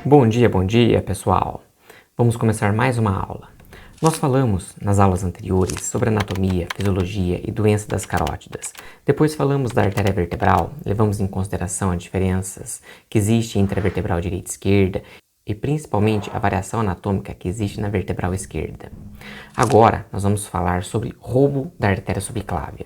Bom dia, pessoal! Vamos começar mais uma aula. Nós falamos nas aulas anteriores sobre anatomia, fisiologia e doença das carótidas. Depois falamos da artéria vertebral, levamos em consideração as diferenças que existem entre a vertebral direita e esquerda e principalmente a variação anatômica que existe na vertebral esquerda. Agora nós vamos falar sobre roubo da artéria subclávia.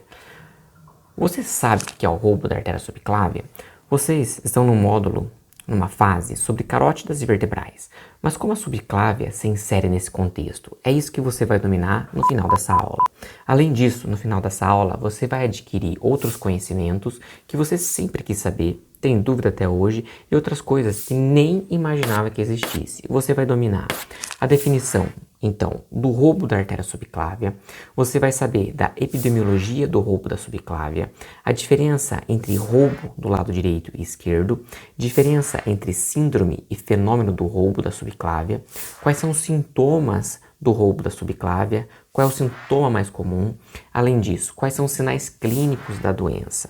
Você sabe o que é o roubo da artéria subclávia? Vocês estão no módulo, numa fase sobre carótidas e vertebrais, mas como a subclávia se insere nesse contexto? É isso que você vai dominar no final dessa aula. Além disso, no final dessa aula, você vai adquirir outros conhecimentos que você sempre quis saber, tem dúvida até hoje, e outras coisas que nem imaginava que existisse. Você vai dominar a definição, então, do roubo da artéria subclávia, você vai saber da epidemiologia do roubo da subclávia, a diferença entre roubo do lado direito e esquerdo, diferença entre síndrome e fenômeno do roubo da subclávia, quais são os sintomas do roubo da subclávia, qual é o sintoma mais comum, além disso, quais são os sinais clínicos da doença.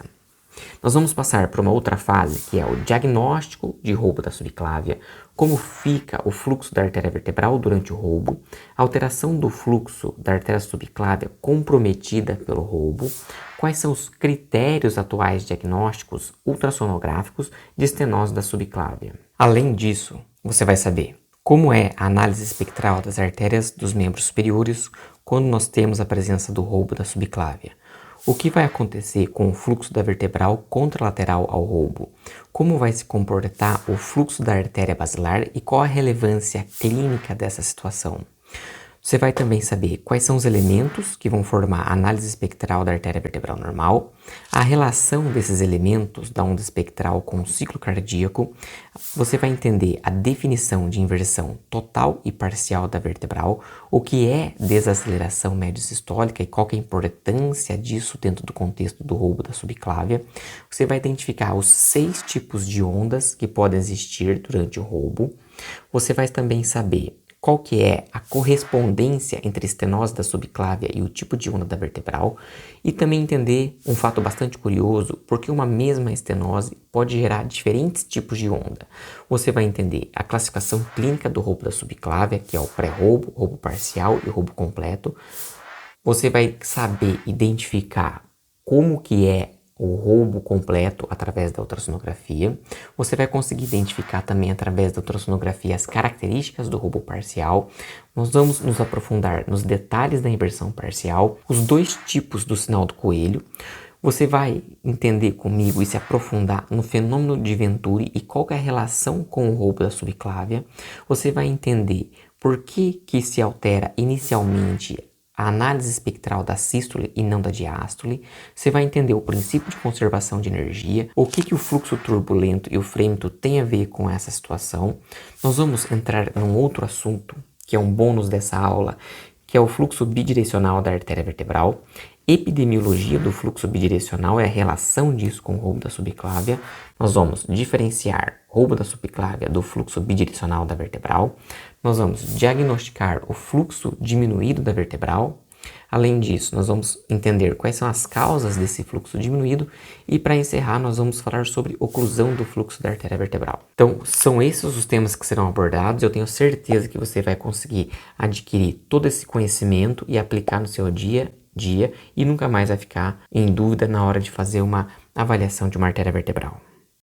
Nós vamos passar para uma outra fase, que é o diagnóstico de roubo da subclávia, como fica o fluxo da artéria vertebral durante o roubo, a alteração do fluxo da artéria subclávia comprometida pelo roubo, quais são os critérios atuais diagnósticos ultrassonográficos de estenose da subclávia. Além disso, você vai saber como é a análise espectral das artérias dos membros superiores quando nós temos a presença do roubo da subclávia. O que vai acontecer com o fluxo da vertebral contralateral ao roubo? Como vai se comportar o fluxo da artéria basilar e qual a relevância clínica dessa situação? Você vai também saber quais são os elementos que vão formar a análise espectral da artéria vertebral normal, a relação desses elementos da onda espectral com o ciclo cardíaco. Você vai entender a definição de inversão total e parcial da vertebral, o que é desaceleração médio-sistólica e qual que é a importância disso dentro do contexto do roubo da subclávia. Você vai identificar os 6 tipos de ondas que podem existir durante o roubo. Você vai também saber qual que é a correspondência entre a estenose da subclávia e o tipo de onda da vertebral, e também entender um fato bastante curioso, porque uma mesma estenose pode gerar diferentes tipos de onda. Você vai entender a classificação clínica do roubo da subclávia, que é o pré-roubo, roubo parcial e roubo completo. Você vai saber identificar como que é o roubo completo através da ultrassonografia. Você vai conseguir identificar também através da ultrassonografia as características do roubo parcial. Nós vamos nos aprofundar nos detalhes da inversão parcial, os 2 tipos do sinal do coelho. Você vai entender comigo e se aprofundar no fenômeno de Venturi e qual que é a relação com o roubo da subclávia. Você vai entender por que se altera inicialmente a análise espectral da sístole e não da diástole. Você vai entender o princípio de conservação de energia, o que o fluxo turbulento e o frêmito tem a ver com essa situação. Nós vamos entrar num outro assunto, que é um bônus dessa aula, que é o fluxo bidirecional da artéria vertebral. Epidemiologia do fluxo bidirecional é a relação disso com o roubo da subclávia. Nós vamos diferenciar roubo da subclávia do fluxo bidirecional da vertebral. Nós vamos diagnosticar o fluxo diminuído da vertebral. Além disso, nós vamos entender quais são as causas desse fluxo diminuído e, para encerrar, nós vamos falar sobre oclusão do fluxo da artéria vertebral. Então, são esses os temas que serão abordados. Eu tenho certeza que você vai conseguir adquirir todo esse conhecimento e aplicar no seu dia a dia e nunca mais vai ficar em dúvida na hora de fazer uma avaliação de uma artéria vertebral.